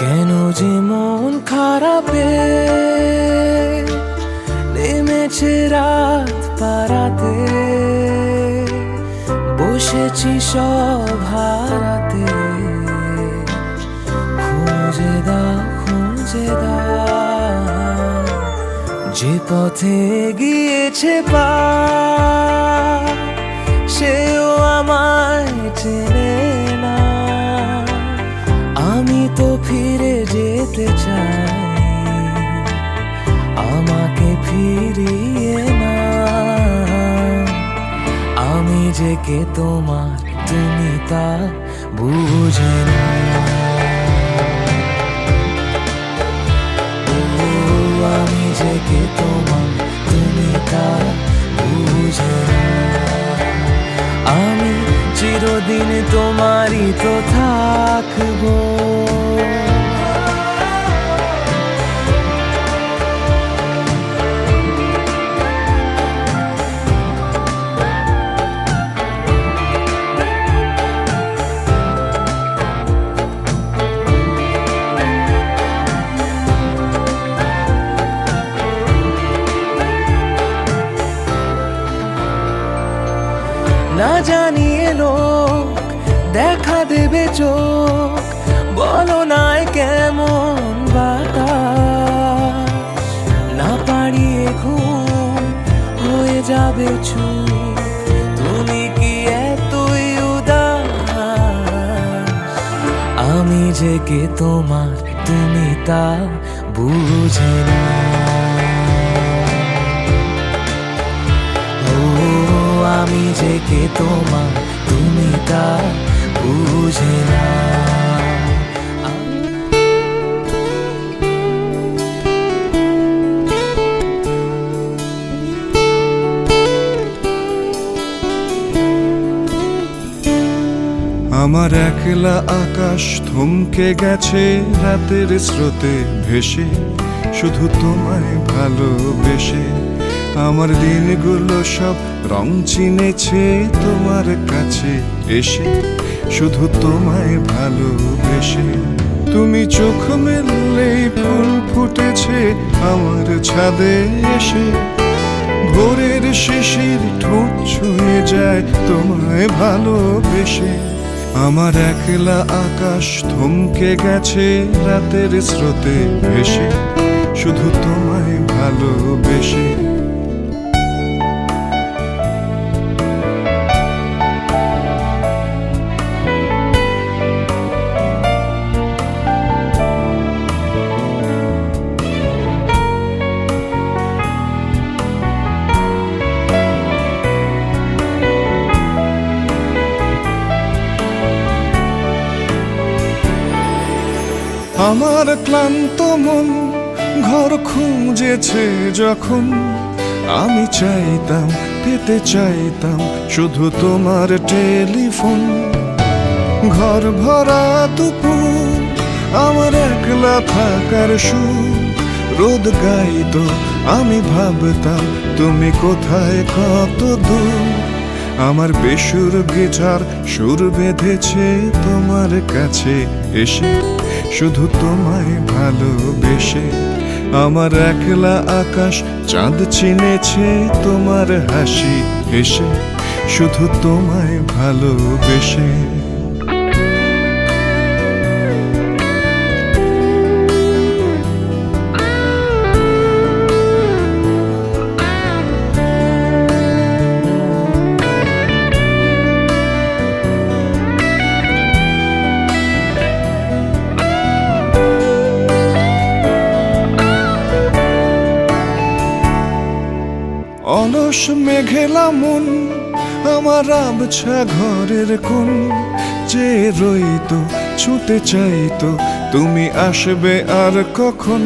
কেন যে মন খারাপে নেমেছে রাত পারাতে, বসেছি সব হারাতে। খুঁজে দা যে পথে গিয়েছে পা, সেও আমায় চেনে না। আমি তো ফিরে যেতে চাই, আমাকে ফিরিয়ে না। আমি যে কে তোমার, তুমি তা বুঝে না। আমি যে কে তোমার, তুমি তা বুঝে না। আমি চিরদিন তোমারই তো থাকবো। না জানিয়ে লোক দেখা দেবে চোখ, বলো নাই কেমন বাতাস। না পারিয়ে ঘুম হয়ে যাবে চুপ, তুমি কি এতই উদাস। আমি যে কে তোমার, তুমি তা বুঝে না। আমি যে কে তোমার, তুমি তা বুঝে না। আমার একলা আকাশ থমকে গেছে রাতের স্রোতে ভেসে, শুধু তোমায় ভালোবেসে। আমার দিনগুলো সব রং চিনেছে তোমার কাছে এসে, শুধু তোমায় ভালোবেসে। তুমি চোখ মেললেই ফুল ফুটেছে আমার ছাদে এসে, ভোরের শিশির ঠোঁট ছুঁয়ে যায় তোমায় ভালোবেসে। আমার একলা আকাশ থমকে গেছে রাতের স্রোতে ভেসে, শুধু তোমায় ভালোবেসে। আমার ক্লান্ত মন ঘর খুঁজেছে যখন, আমি চাইতাম পেতে চাইতাম শুধু তোমার টেলিফোন। ঘর ভরা দুপুর আমার একলা থাকার সুর, রোদ গাইতো আমি ভাবতাম তুমি কোথায় কত দূর। আমার বেসুর গিটার সুর বেঁধেছে তোমার কাছে এসে, শুধু তোমায় ভালোবেসে। আমার একলা আকাশ চাঁদ চিনেছে তোমার হাসি এসে, শুধু তোমায় ভালোবেসে। অলস মেঘেলা মন আমার আবছা ঘরের কোণ, যে রইতো ছুটে চাইতো তুমি আসবে আর কখন।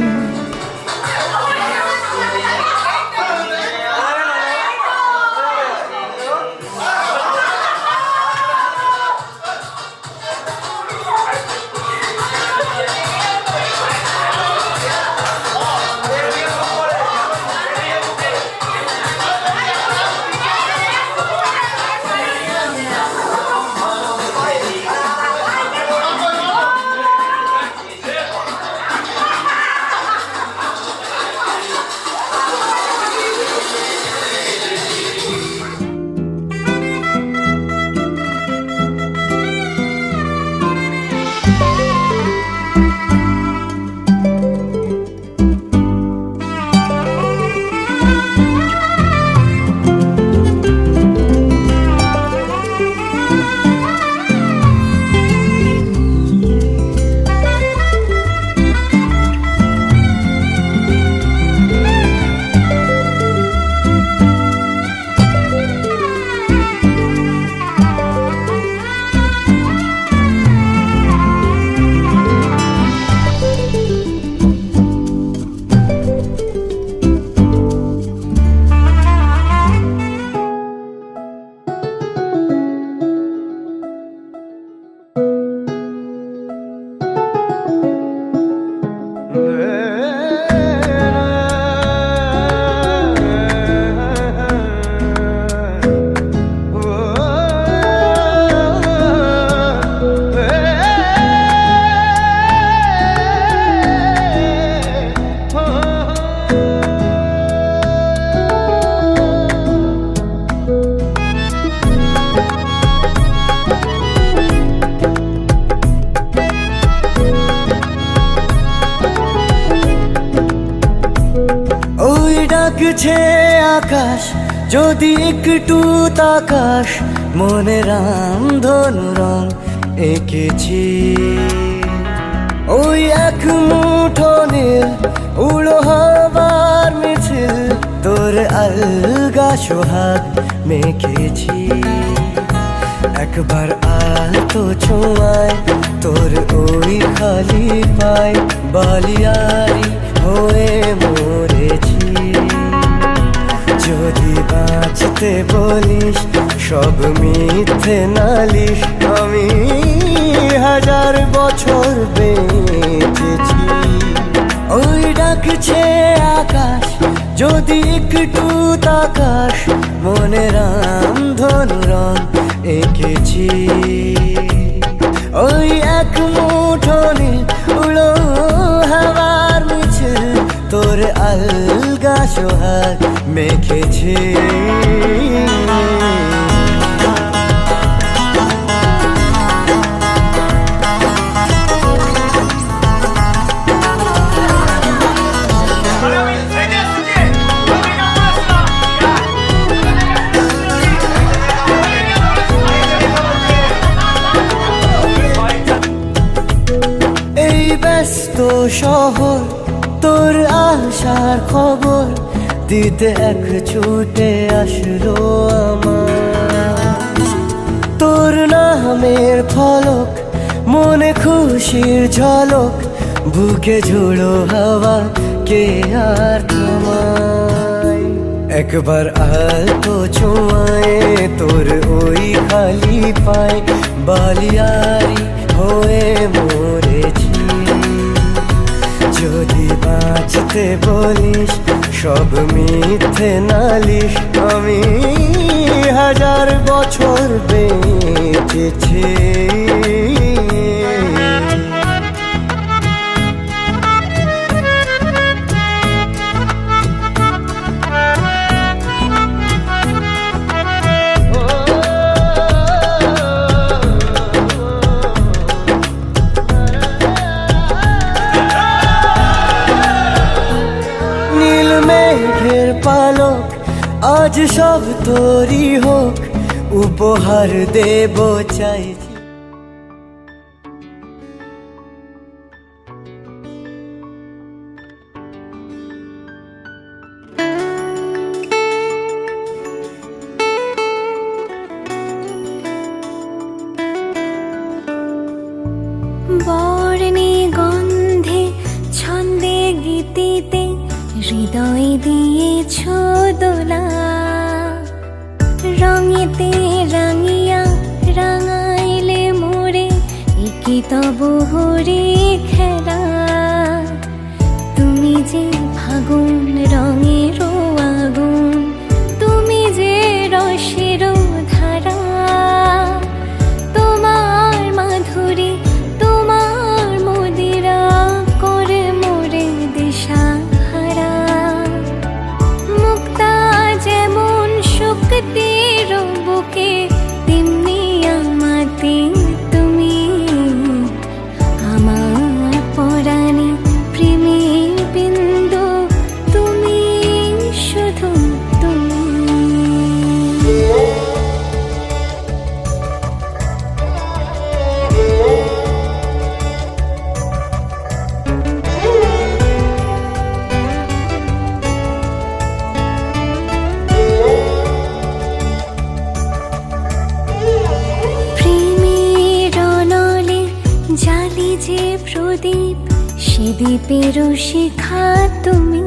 ডাকছে আকাশ যদি একটু তাকাস, মনে রামধনু রং এঁকেছি। ওই এক মুঠো নীল উড়ো হবার মিছিল, তোর আলগা সোহাগ মেখেছি। একবার আলতো ছোঁয়ায় তোর ওই খালি পায়, বালিয়ারি হয়ে মরেছি। যদি বাঁচতে বলিস সব মিথ্যে নালিশ, আমি 1000 বছর বেঁচেছি। ওই ডাকছে আকাশ যদি একটু তাকাস, মনে রামধনু রং এঁকেছি। ওই এক মুঠো নীল উড়ো হাওয়ার মিছিল, তোর আলগা সোহাগ মেখেছি। এই ব্যস্ত শহর তোর আসার খবর দিতে এক ছুটে আসলো আমার। তোর নামের ফলক মনে খুশির ঝলক, বুকে ঝোড়ো হাওয়া কে আর থামায়। একবার আলতো ছোঁয়ায় তোর ওই খালি পায়, বালিয়ারি হয়ে মরেছি। যদি বাঁচতে বলিস সব মিথ্যে নালিশ, আমি 1000 বছর বেঁচেছি। মেঘের পালক আজ সব তোরই হোক, উপহার দেব চাইছি। বর্ণে গন্ধে ছন্দে গীতিতে হৃদয় দিয়েছ দোলা, রঙেতে রাঙিয়া রাঙাইলে মোরে একি তব হরে খেলা। তুমি যে ফাগুন রঙের আগুন, তুমি যে রসের ধারা, তোমার মাধুরী তোমার মদিরা করে মোরে দিশা। শক্তির বুকে তেমনি আমাতে তুমি, আমার পরাণে প্রেমের বিন্দু তুমি, শুধু তুমি। জালি যে প্রদীপ সে দ্বীপের শিখা তুমি,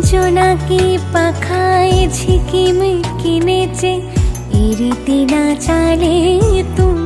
জোনাকি পাখায় ঝিকিম কিনেছে এই রীতি না চালে তুমি।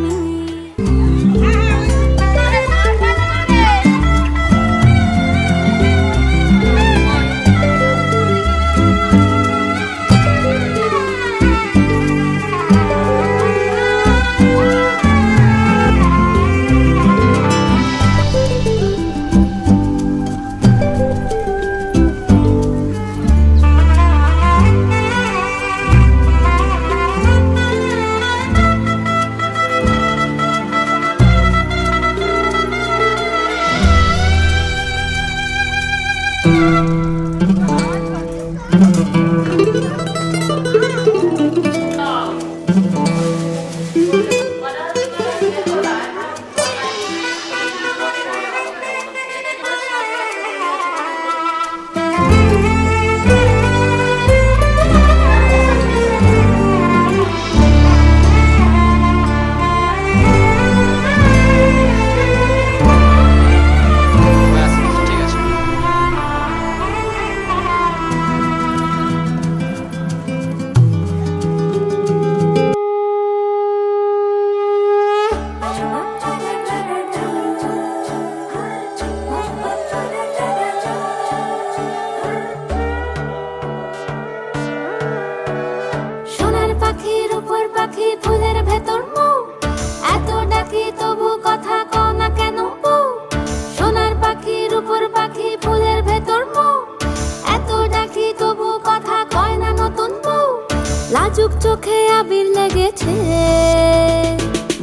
লেগেছে।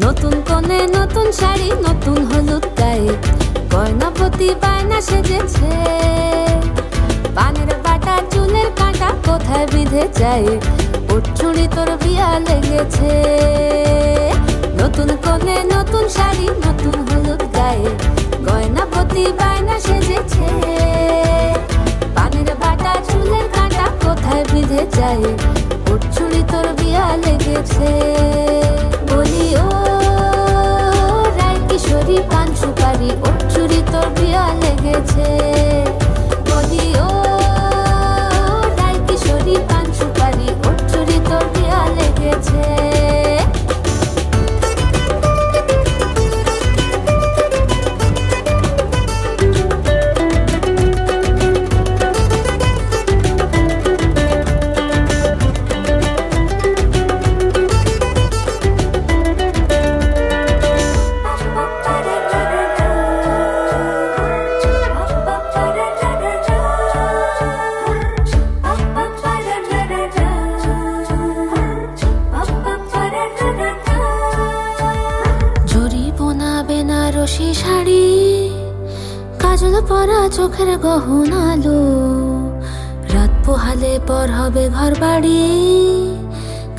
নতুন কোণে নতুন শাড়ি, নতুন হলুদ গায়ে, গয়নাপতি বায়না সেজেছে। পানের বাটা চুলের কাঁটা কোথায় বিঁধে যায়, ওর চুড়ি তোর বিয়া লেগেছে। নতুন কোণে নতুন শাড়ি, নতুন হলুদ গায়ে, গয়নাপতি বায়না সেজেছে। পানের বাটা চুলের কাঁটা কোথায় বিঁধে যায়, ওর চুড়ি তোর বিয়া লেগেছে। বলি ও রায় কিশোরী পান সুপারি, ওর চুড়ি তোর বিয়া লেগেছে। বলি ও রায় কিশোরী পান সুপারি, ওর চুড়ি তোর বিয়া লেগেছে। বেনারসি শাড়ি, কাজল পরা চোখের গহনালো, রাত পোহালে পর হবে ঘর বাড়ি,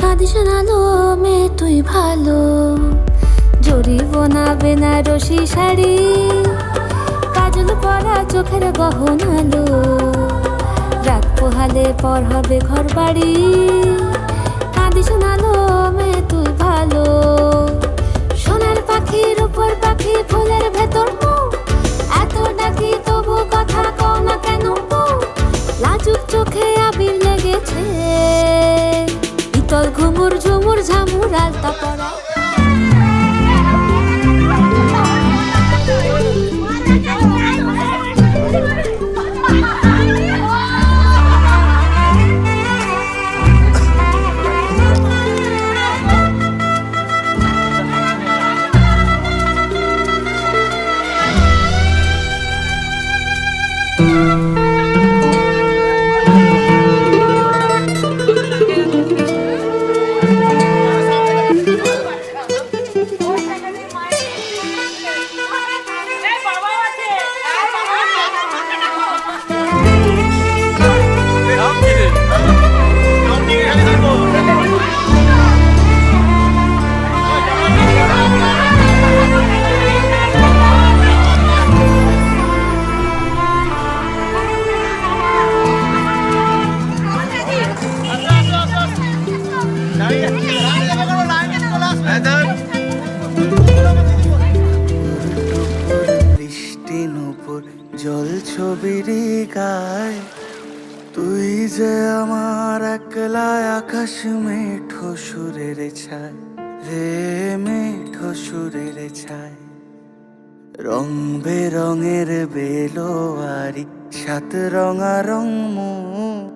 কাঁদিস নালো মেয়ে তুই ভালো। জরি বোনা বেনারসি শাড়ি, কাজল পরা চোখের গহনালো, রাত পোহালে পর হবে ঘর বাড়ি, কাঁদিস নালো মেয়ে তুই ভালো। সোনার পাখির উপর পাখি, ফুলের ভেতর মৌ, এত ডাকি তবু কথা কও না কেন বউ। লাজুক চোখে আবির লেগেছে, ইতল ঘুমুর ঝুমুর ঝামুর আলতা পরা। বৃষ্টি নুপুর জল ছবির গায়, তুই যে আমার একলা আকাশ মেঠো সুরের ছায় রে, মেঠো সুরের ছায়। রং বেরঙের বেলোয়ারি, সাত রঙারং মুখ,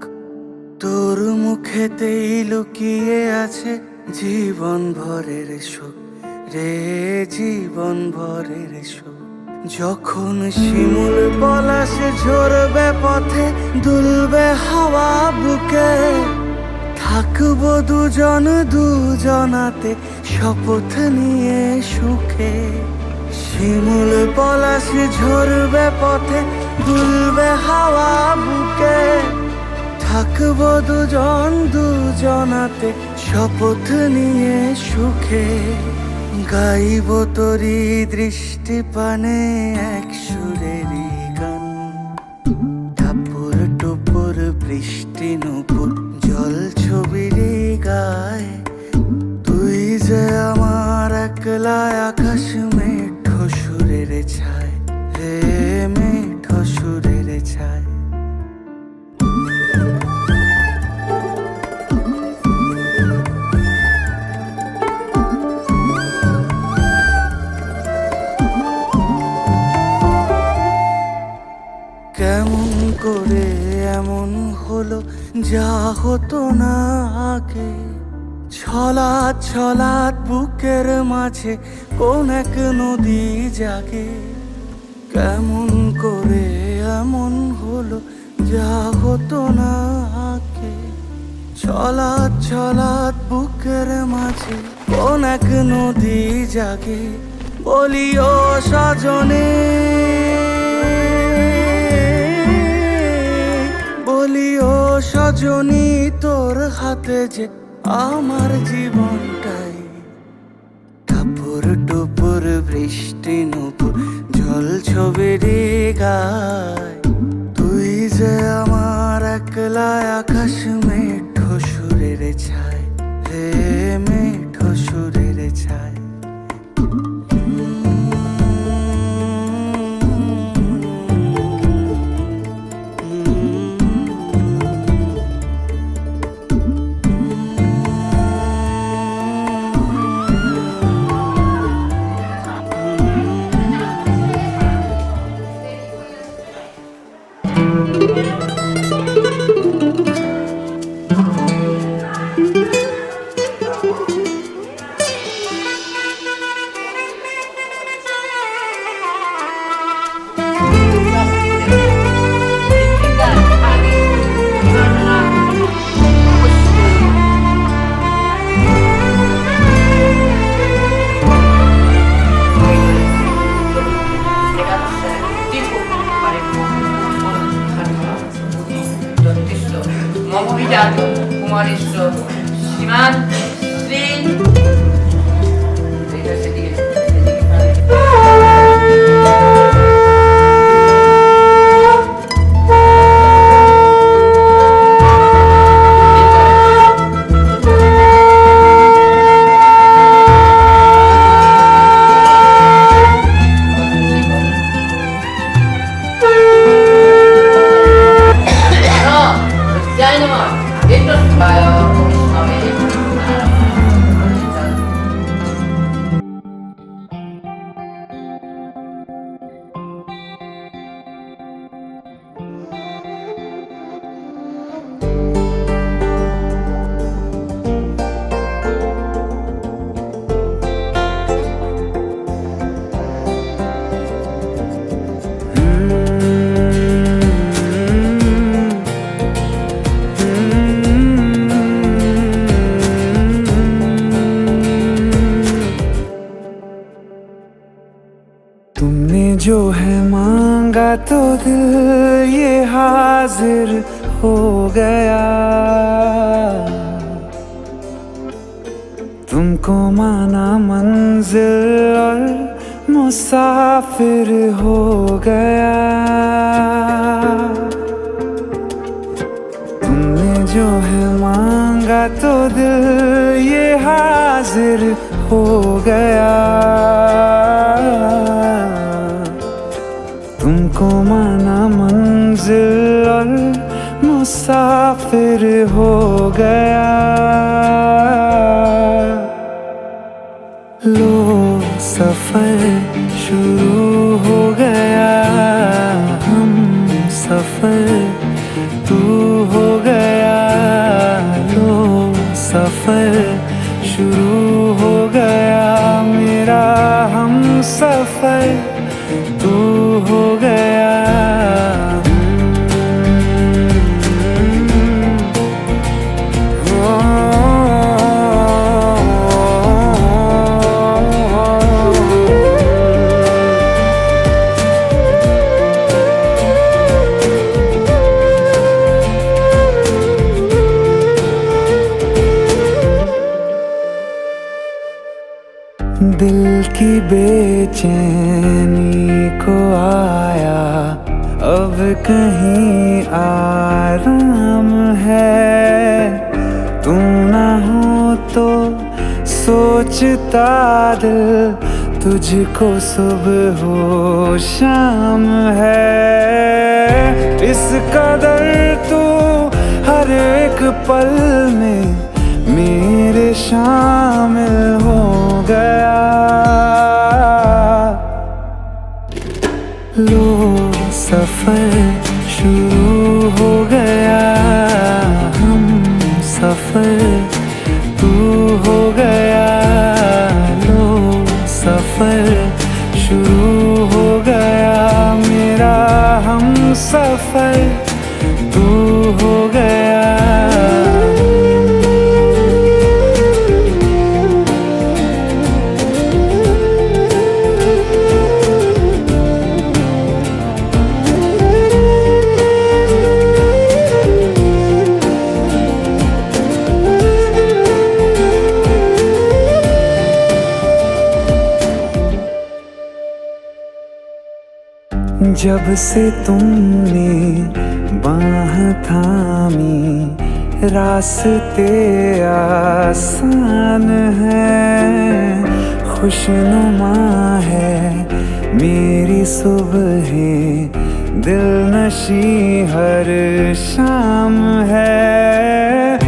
তোর মুখেতেই লুকিয়ে আছে জীবন ভরের সুখ রে, জীবন ভরের সুখ। যখন শিমুল পলাশ ঝরবে পথে, দুলবে হাওয়া বুকে, থাকবো দুজন দুজনাতে শপথ নিয়ে সুখে। শিমুল পলাশ ঝরবে পথে, দুলবে হাওয়া বুকে, থাকবো দুজন দুজনাতে শপথ নিয়ে সুখে। গাইব তোরি দৃষ্টি পানে এক সুরেরই গান, টাপুর টুপুর বৃষ্টি নুপুর জল ছবির গায়, তুই যে আমার একলা আকাশ মেঠো সুরের ছায় রে, মেঠো সুরের ছায়। কেমন করে এমন হলো যা হতো না আগে, ছলাৎ ছলাৎ বুকের মাঝে কোন এক নদী জাগে। কেমন করে এমন হলো যা হতো না আগে, ছলাৎ ছলাৎ বুকের মাঝে কোন এক নদী জাগে বলি ও সজনে বলি ও সজনী তোর হাতে যে আমার জীবনটাই টাপুর টুপুর বৃষ্টি নুপুর জল ছবিরে গায় তুই যে আমার একলা আকাশ মেঠো সুরের ছায় হে মেঠো সুরের ছায় মমবিজাত কুমারেশ্বর শ্রীমান শ্রী तुमने जो है मांगा तो दिल ये हाजिर हो गया तुमको माना मंजिल और मुसाफिर हो गया तुमने जो है मांगा तो दिल ये हाजिर हो गया तुमको माना मंजिल और मुसाफिर हो गया लो सफर शुरू हो गया हम सफर तू हो गया लो सफर शुरू हो गया मेरा हम सफर तू हो गया दिल की बेचैनी को आया अब कहीं आराम है तू ना हो तो सोचता दिल तुझको सुबह हो शाम है इस कदर तू हर एक पल में मेरे शामिल हो गया लो सफर शुरू हो गया हम सफर तू हो गया लो सफर शुरू हो गया मेरा हम सफर तू हो गया जब से तुमने बाह थामी रास्ते आसान है, खुशनुमा है मेरी सुबहें, दिल नशी हर शाम है।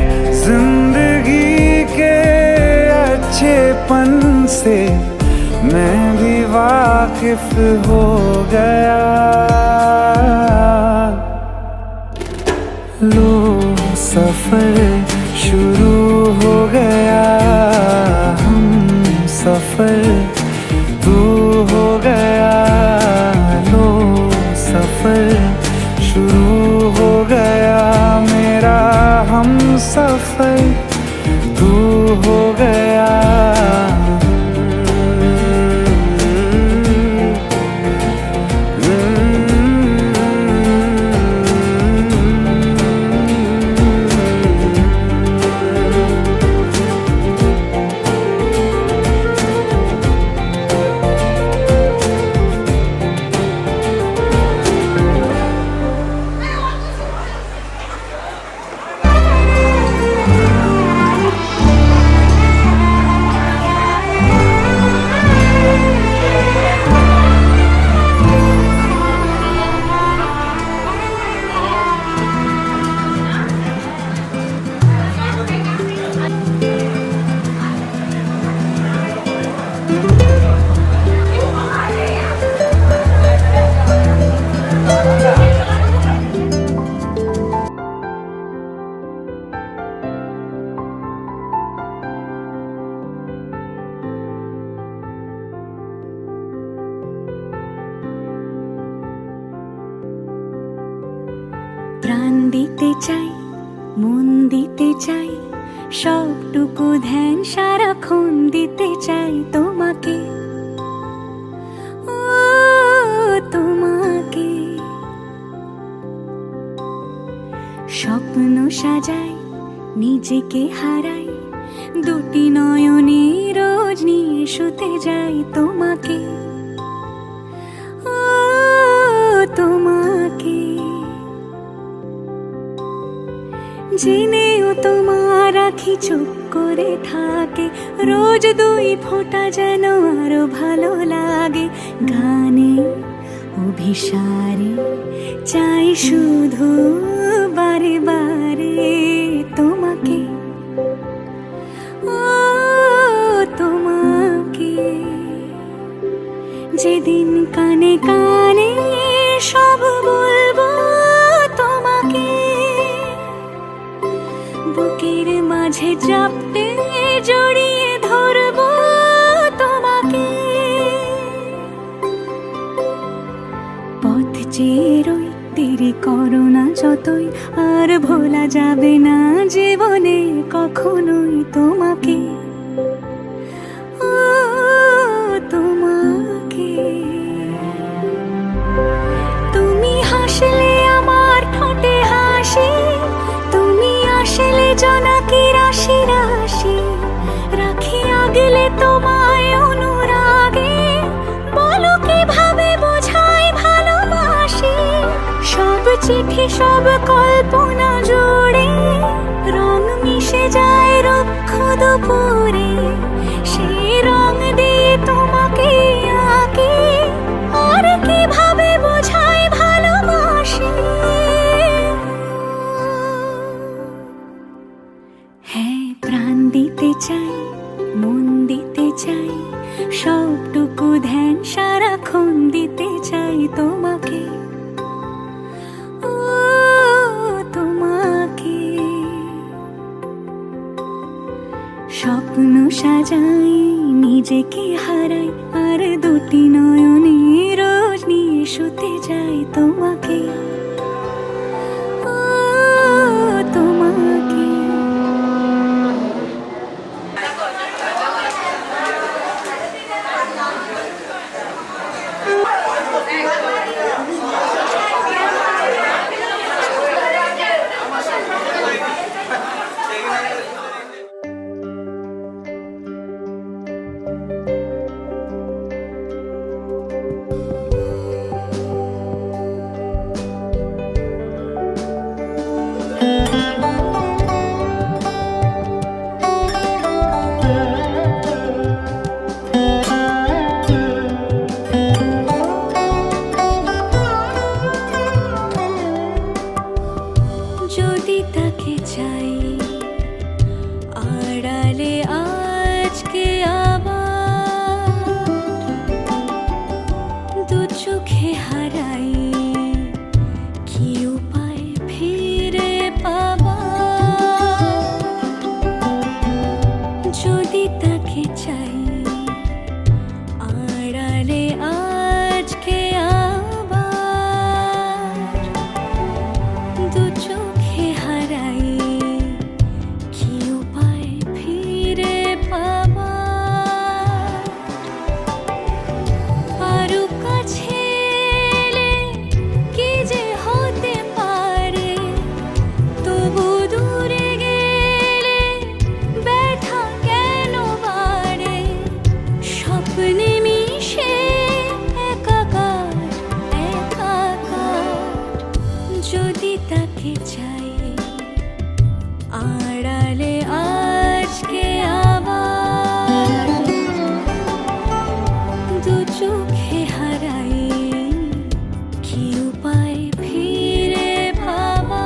जिंदगी के अच्छेपन से मैं भी वाकिफ हो गया। लो सफर शुरू हो गया, हम सफर तू हो गया। लो सफर शुरू हो गया मेरा, हम सफर तू हो गया। প্রাণ দিতে চাই, মন দিতে চাই, সবটুকু ধ্যান সারাক্ষণ দিতে চাই তোমাকে, ও তোমাকে। স্বপ্ন সাজাই, নিজেকে হারাই, দুটি নয়নে রোজ নিয়ে শুতে যাই তোমাকে, ও তোমাকে। জেনেও তোমার আখি চুপ করে থাকে, রোজ দুই ফোঁটা যেন আরো ভালো লাগে। গানে অভিসারে চাই শুধু বারে বারে তোমাকে, ও তোমাকে। যেদিন কানে কানে সব বলবো তোমাকে, বুকের মাঝে চাপটে জড়িয়ে ধরবো তোমাকে। পথ চেয়ে রই, দেরি করো না যতই, আর ভোলা যাবে না জীবনে কখনোই তোমাকে, ও তোমাকে। তুমি হাসলে আমার ঠোঁটে হাসি, তুমি আসলে জোনাকি রাশি রাশি, রাখি আগলে তোমায় অনুরাগে, বলো কিভাবে বোঝাই ভালোবাসি। সব চিঠি সব কল্পনা জুড়ে রং মিশে যায় রুক্ষ দুপুরে, সেই রং দিয়ে তোমাকে আঁকি, আর কিভাবে বোঝাই ভালোবাসি। হ্যাঁ, প্রাণ দিতে চাই, মন দিতে চাই, সবটুকু ধ্যান সারাক্ষণ দিতে চাই তোমাকে, ও তোমাকে। স্বপ্ন সাজাই, নিজেকে হারাই, আর দুটি নয়নে রোজ নিয়ে শুতে যাই তোমাকে, ও তোমাকে। হারাই কি উপায় ফিরে পাবা যদি তাকে চাই আড়ালে আজকে আবার দু চোখে হারাই কি উপায় ফিরে পাবা আরো কাছে এলে কি যে হতে পারে তবু দূরে গেলে ব্যথা কেন বাড়ে স্বপ্নে মিশে একাকার একাকার যদি তাকে চাই আড়ালে আজকে আবার দু চোখে হারাই কি উপায় ফিরে পাবা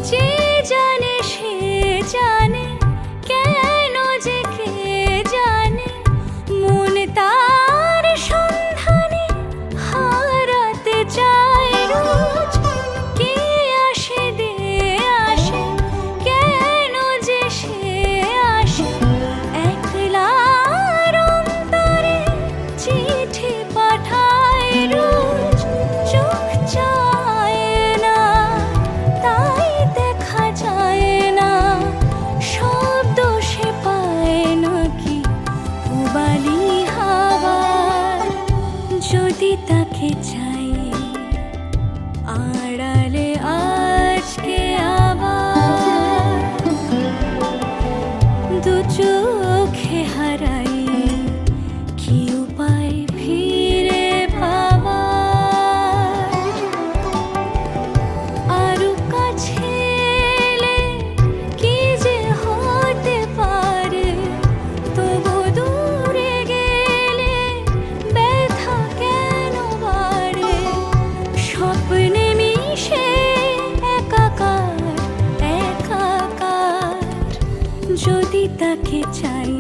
যে জানে সে জানে কেন যে কে জানে মন তার সন্ধানে হারাতে চায় রোজ কে আসে দে আসে কেন যে সে আসে একলার অন্তরে চিঠি পাঠায় রোজ চোখ চায় না তাই দেখা যায় না শব্দ সে পায় নাকি পুবালি হাওয়ার যদি তাকে চাই আড়ালে আজকে আবার দু চোখে হারাই কি উপায় ফিরে পাবা আরো কাছে এলে কি যে হতে পারে তবু দূরে গেলে ব্যথা কেন বাড়ে স্বপ্নে মিশে একাকার একাকার যদি তাকে চাই